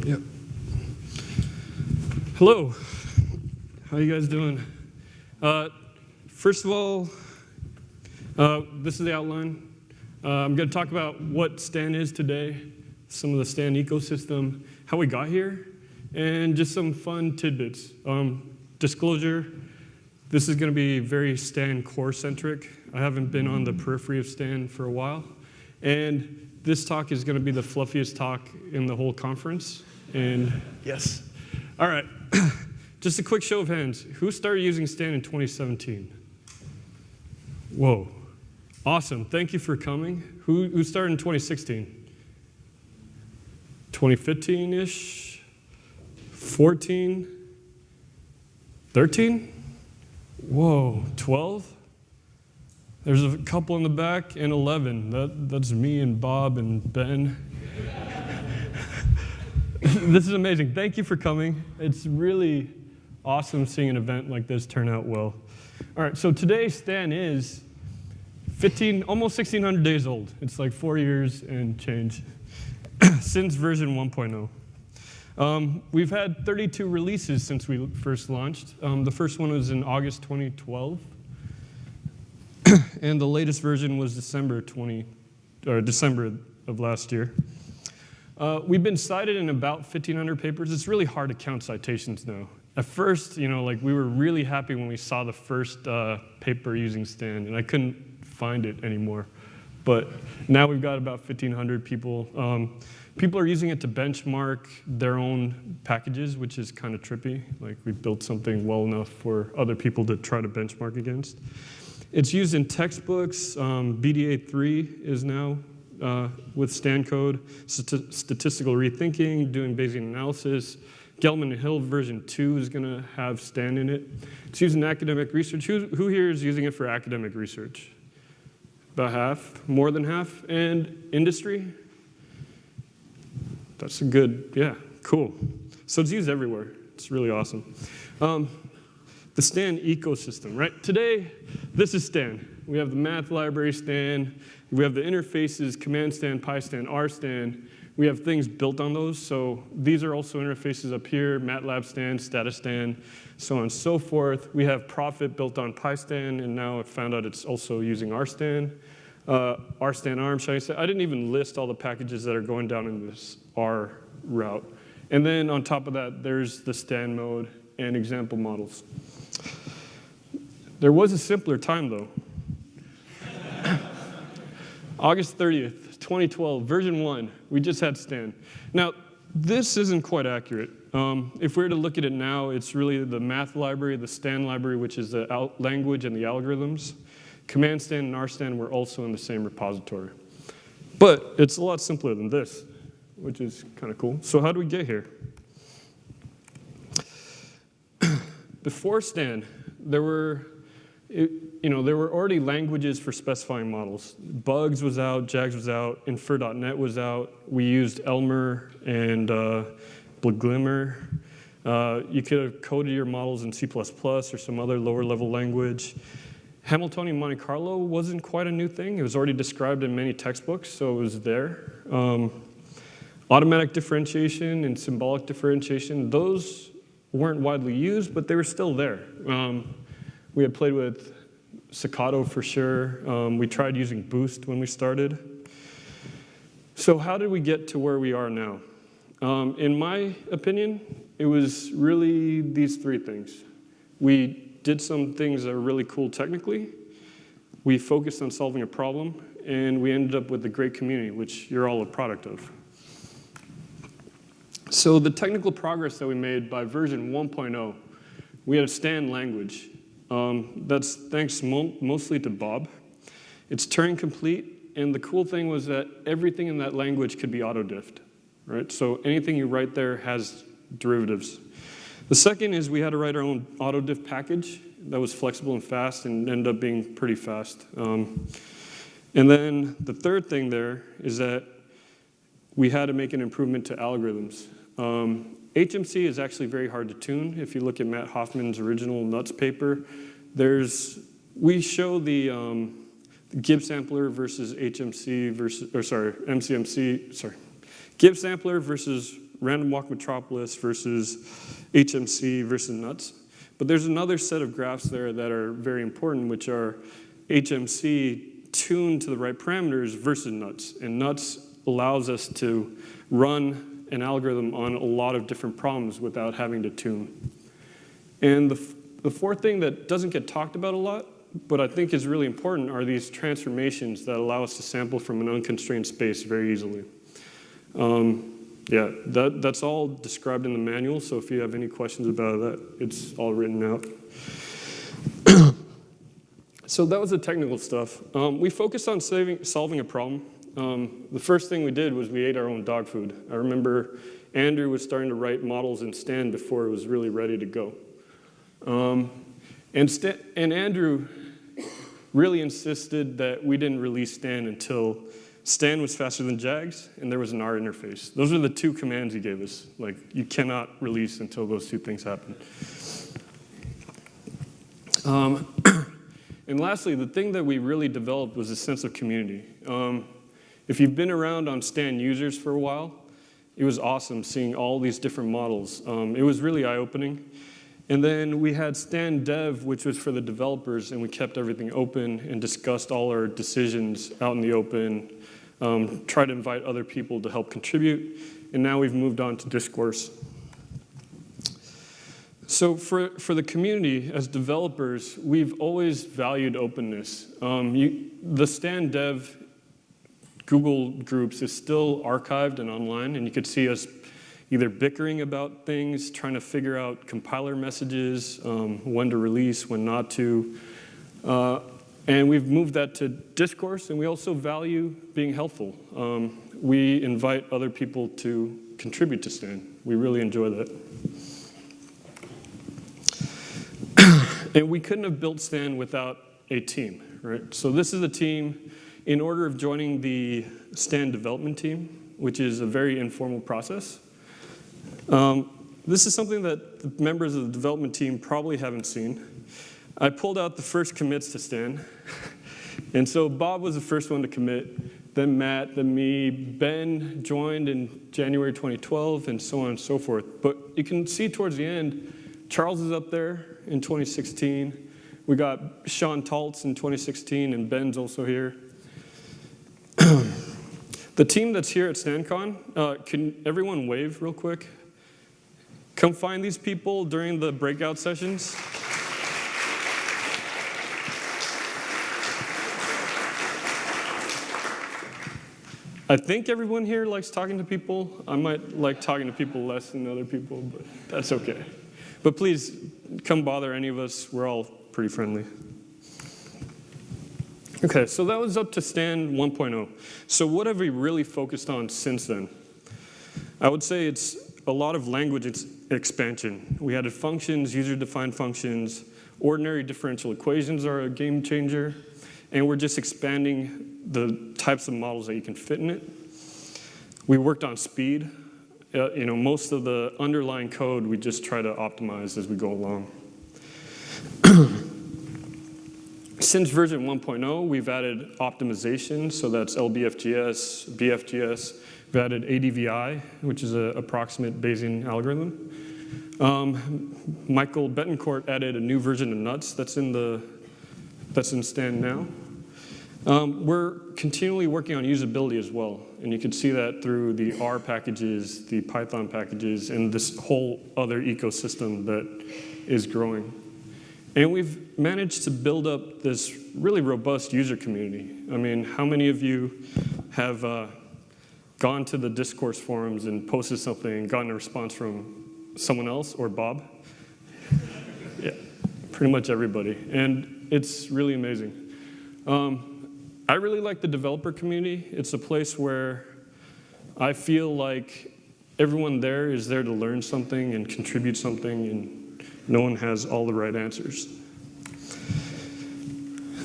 Yep. Hello. How you guys doing? First of all, this is the outline. I'm going to talk about what Stan is today, some of the Stan ecosystem, how we got here, and just some fun tidbits. Disclosure, this is going to be very Stan core-centric. I haven't been on the periphery of Stan for a while. And this talk is going to be the fluffiest talk in the whole conference. And yes. All right. Just a quick show of hands. Who started using Stan in 2017? Whoa. Awesome. Thank you for coming. Who started in 2016? 2015-ish? 14? 13? Whoa. 12? There's a couple in the back, and 11. That's me and Bob and Ben. This is amazing. Thank you for coming. It's really awesome seeing an event like this turn out well. All right, so today Stan is almost 1,600 days old. It's like 4 years and change since version 1.0. We've had 32 releases since we first launched. The first one was in August 2012. And the latest version was December of last year. We've been cited in about 1,500 papers. It's really hard to count citations now. At first, we were really happy when we saw the first paper using Stan, and I couldn't find it anymore. But now we've got about 1,500 people. People are using it to benchmark their own packages, which is kind of trippy. Like, we built something well enough for other people to try to benchmark against. It's used in textbooks. BDA 3 is now with Stan code. Statistical rethinking, doing Bayesian analysis. Gelman and Hill version 2 is going to have Stan in it. It's used in academic research. Who here is using it for academic research? About half, more than half. And industry? That's a good, yeah, cool. So it's used everywhere. It's really awesome. The Stan ecosystem, right? Today, this is Stan. We have the math library Stan. We have the interfaces, command Stan, PyStan, RStan. We have things built on those. So these are also interfaces up here, MATLAB Stan, Statistan, so on and so forth. We have Profit built on PyStan, and now I found out it's also using RStan. RStan ARM, shall I say. I didn't even list all the packages that are going down in this R route. And then on top of that, there's the Stan mode and example models. There was a simpler time, though. August 30th, 2012, version 1. We just had Stan. Now, this isn't quite accurate. If we were to look at it now, it's really the math library, the Stan library, which is the language and the algorithms. Command Stan and RStan were also in the same repository. But it's a lot simpler than this, which is kind of cool. So how do we get here? Before Stan, there were already languages for specifying models. Bugs was out, JAGS was out, Infer.net was out. We used Elmer and Glimmer. You could have coded your models in C++ or some other lower level language. Hamiltonian Monte Carlo wasn't quite a new thing. It was already described in many textbooks, so it was there. Automatic differentiation and symbolic differentiation, those weren't widely used, but they were still there. We had played with Staccato for sure. We tried using Boost when we started. So how did we get to where we are now? In my opinion, it was really these three things. We did some things that are really cool technically. We focused on solving a problem, and we ended up with a great community, which you're all a product of. So the technical progress that we made by version 1.0, we had a Stan language. That's thanks mostly to Bob. It's Turing complete, and the cool thing was that everything in that language could be auto-diffed, right? So anything you write there has derivatives. The second is we had to write our own auto-diff package that was flexible and fast and ended up being pretty fast. And then the third thing there is that we had to make an improvement to algorithms. HMC is actually very hard to tune. If you look at Matt Hoffman's original NUTS paper, we show the Gibbs sampler versus HMC versus, or sorry, MCMC, sorry. Gibbs sampler versus random walk metropolis versus HMC versus nuts. But there's another set of graphs there that are very important, which are HMC tuned to the right parameters versus nuts. And nuts allows us to run an algorithm on a lot of different problems without having to tune. And the fourth thing that doesn't get talked about a lot, but I think is really important, are these transformations that allow us to sample from an unconstrained space very easily. Yeah, that's all described in the manual, so if you have any questions about that, it's all written out. So that was the technical stuff. We focused on solving a problem. The first thing we did was we ate our own dog food. I remember Andrew was starting to write models in Stan before it was really ready to go. And Andrew really insisted that we didn't release Stan until Stan was faster than JAGs, and there was an R interface. Those are the two commands he gave us. Like, you cannot release until those two things happen. And lastly, the thing that we really developed was a sense of community. If you've been around on Stan users for a while, it was awesome seeing all these different models. It was really eye-opening. And then we had Stan Dev, which was for the developers, and we kept everything open and discussed all our decisions out in the open, tried to invite other people to help contribute, and now we've moved on to discourse. So for the community, as developers, we've always valued openness. The Stan Dev Google groups is still archived and online, and you could see us either bickering about things, trying to figure out compiler messages, when to release, when not to. And we've moved that to discourse, and we also value being helpful. We invite other people to contribute to Stan. We really enjoy that. And we couldn't have built Stan without a team, right? So this is a team in order of joining the Stan development team, which is a very informal process. This is something that the members of the development team probably haven't seen. I pulled out the first commits to Stan. And so Bob was the first one to commit, then Matt, then me. Ben joined in January 2012, and so on and so forth. But you can see towards the end, Charles is up there in 2016. We got Sean Taltz in 2016, and Ben's also here. The team that's here at StanCon, can everyone wave real quick? Come find these people during the breakout sessions. I think everyone here likes talking to people. I might like talking to people less than other people, but that's okay. But please, come bother any of us. We're all pretty friendly. Okay, so that was up to Stan 1.0. So what have we really focused on since then? I would say it's a lot of language expansion. We added functions, user-defined functions. Ordinary differential equations are a game changer. And we're just expanding the types of models that you can fit in it. We worked on speed. Most of the underlying code we just try to optimize as we go along. Since version 1.0, we've added optimization, so that's LBFGS, BFGS. We've added ADVI, which is an approximate Bayesian algorithm. Michael Betancourt added a new version of nuts that's in Stan now. We're continually working on usability as well, and you can see that through the R packages, the Python packages, and this whole other ecosystem that is growing. And we've managed to build up this really robust user community. I mean, how many of you have gone to the discourse forums and posted something and gotten a response from someone else or Bob? Yeah, pretty much everybody. And it's really amazing. I really like the developer community. It's a place where I feel like everyone there is there to learn something and contribute something, and no one has all the right answers.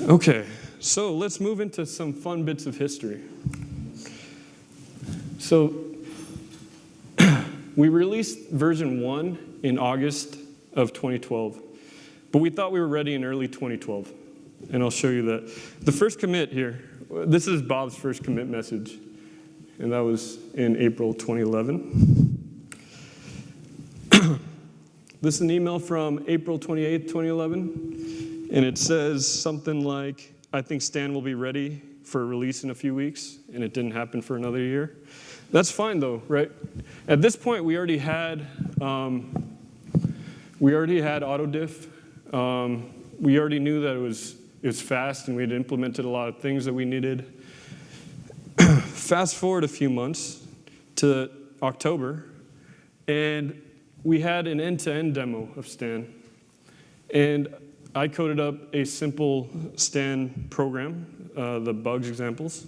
Okay, so let's move into some fun bits of history. So we released version 1 in August of 2012, but we thought we were ready in early 2012. And I'll show you that. The first commit here, this is Bob's first commit message, and that was in April 2011. This is an email from April 28th, 2011, and it says something like, I think Stan will be ready for release in a few weeks, and it didn't happen for another year. That's fine though, right? At this point, we already had autodiff. We already knew that it was fast, and we had implemented a lot of things that we needed. Fast forward a few months to October, and we had an end-to-end demo of Stan. And I coded up a simple Stan program, the bugs examples.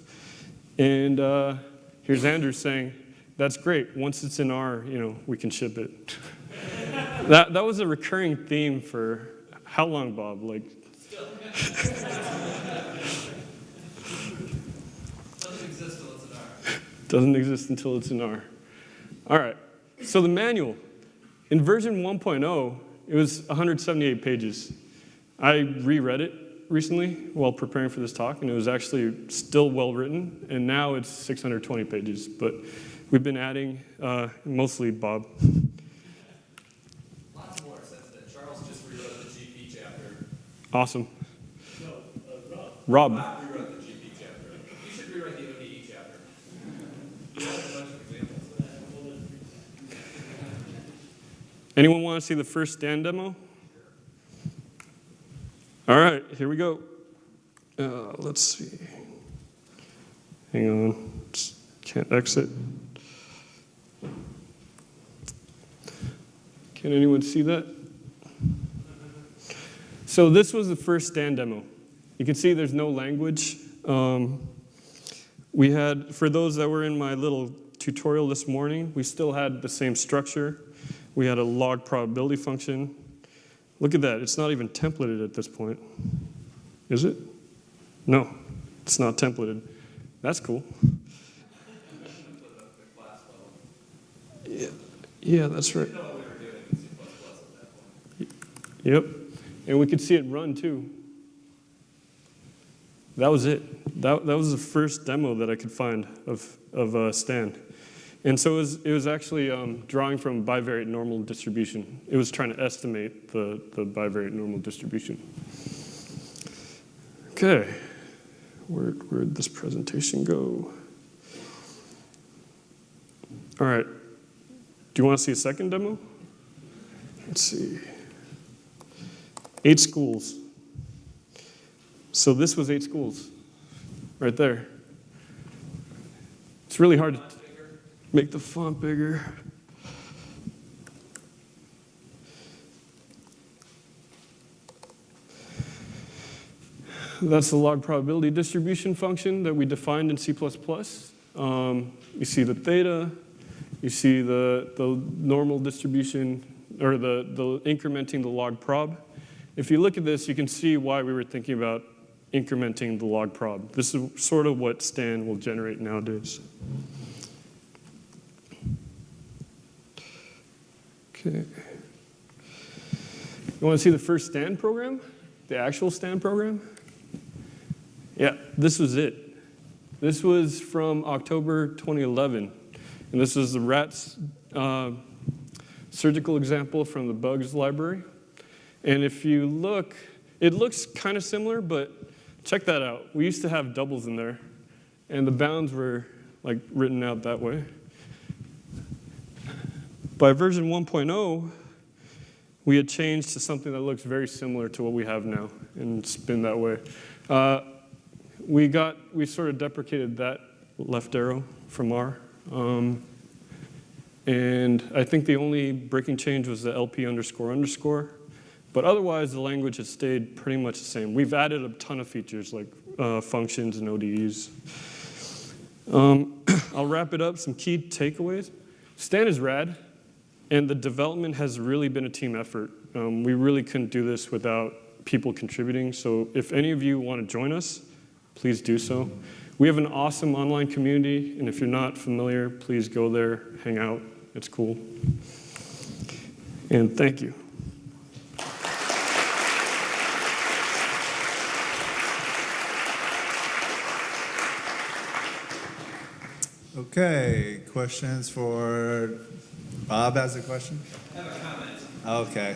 And here's Andrew saying, that's great. Once it's in R, we can ship it. That was a recurring theme for how long, Bob? Like. Doesn't exist until it's in R. All right, so the manual. In version 1.0, it was 178 pages. I reread it recently while preparing for this talk, and it was actually still well written, and now it's 620 pages, but we've been adding, mostly Bob. Lots more since then. Charles just rewrote the GP chapter. Awesome. No, Rob. Rob rewrote the GP chapter. You should rewrite the ODE chapter. You have a bunch of examples. Anyone want to see the first Stan demo? All right, here we go. Let's see. Hang on, can't exit. Can anyone see that? So this was the first Stan demo. You can see there's no language. We had, for those that were in my little tutorial this morning, we still had the same structure. We had a log probability function. Look at that, it's not even templated at this point. Is it? No, it's not templated. That's cool. Yeah, that's right. Yep, and we could see it run too. That was it. That was the first demo that I could find of Stan. And so it was actually drawing from bivariate normal distribution. It was trying to estimate the bivariate normal distribution. Okay, where'd this presentation go? All right, do you want to see a second demo? Let's see. 8 schools. So this was 8 schools, right there. It's really hard to make the font bigger. That's the log probability distribution function that we defined in C++. You see the theta, you see the normal distribution, or the incrementing the log prob. If you look at this, you can see why we were thinking about incrementing the log prob. This is sort of what Stan will generate nowadays. Okay. You want to see the first Stan program? The actual Stan program? Yeah, this was it. This was from October 2011. And this is the rats surgical example from the bugs library. And if you look, it looks kind of similar, but check that out. We used to have doubles in there, and the bounds were like written out that way. By version 1.0, we had changed to something that looks very similar to what we have now, and it's been that way. We sort of deprecated that left arrow from R. And I think the only breaking change was the LP __. But otherwise, the language has stayed pretty much the same. We've added a ton of features like functions and ODEs. I'll wrap it up, some key takeaways. Stan is rad, and the development has really been a team effort. We really couldn't do this without people contributing. So if any of you want to join us, please do so. We have an awesome online community, and if you're not familiar, please go there, hang out. It's cool. And thank you. Okay, questions for Bob has a question? I have a comment. Okay.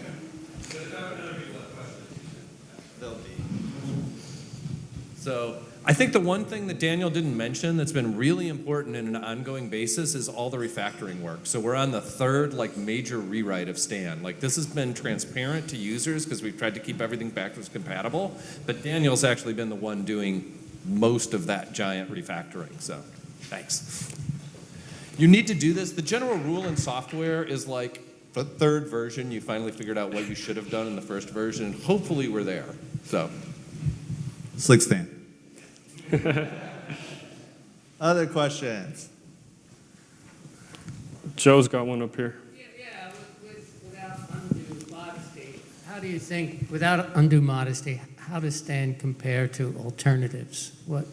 So I think the one thing that Daniel didn't mention that's been really important in an ongoing basis is all the refactoring work. So we're on the third major rewrite of Stan. This has been transparent to users because we've tried to keep everything backwards compatible, but Daniel's actually been the one doing most of that giant refactoring. So thanks. You need to do this. The general rule in software is the third version, you finally figured out what you should have done in the first version, and hopefully we're there. So. Slick Stan. Other questions? Joe's got one up here. Yeah, without undue modesty, how do you think, without undue modesty, how does Stan compare to alternatives? What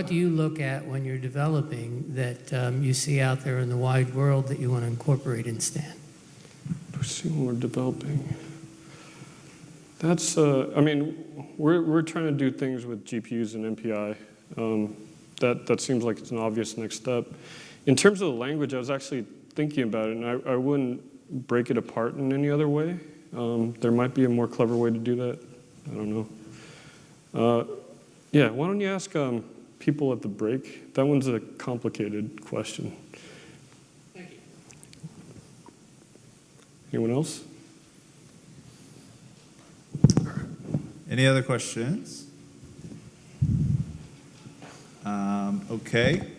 do you look at when you're developing that you see out there in the wide world that you want to incorporate in Stan? We see when we're developing. That's, I mean, we're trying to do things with GPUs and MPI. That seems like it's an obvious next step. In terms of the language, I was actually thinking about it, and I wouldn't break it apart in any other way. There might be a more clever way to do that. I don't know. Yeah, why don't you ask people at the break? That one's a complicated question. Thank you. Anyone else? Any other questions? Okay.